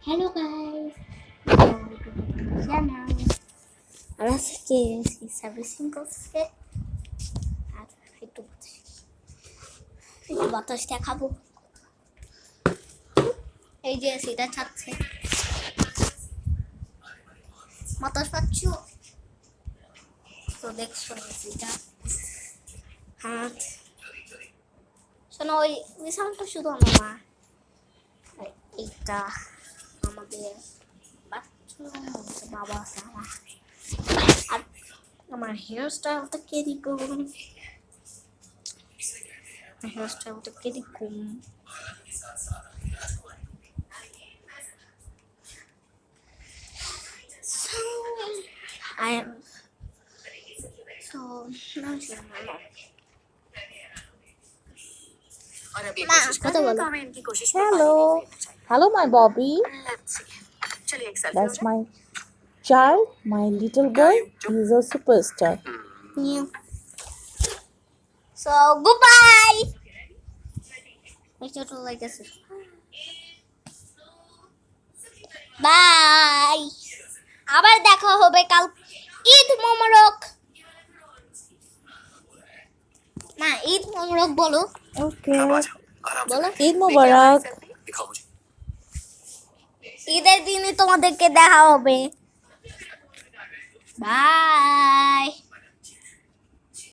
Hello guys, welcome to my channel. আজকে servicing করছে আর একটু বাতাস দেখাবো। এই যে সেটা ছাড়ছে, বাতাস পাচ্ছ তো দেখছো সেটা হাত শোনো। ওই সাউন্ডটা শুধু আমার মা, এইটা আমাদের বাবা আছে আমার। আর আমার হেয়ার স্টাইলটা কিরকম, হেয়ার স্টাইলটা কিরকম I am so Hello, my Bobby. That's my child, my little boy. He's a superstar. Yeah. So goodbye. Make sure to like us. Bye. আবার দেখা হবে কাল। ঈদ মোবারক। না, ঈদ মোবারক বলো। Okay. বলো Eid Mubarak. ঈদের দিনই তোমাদেরকে দেখা হবে। বাই।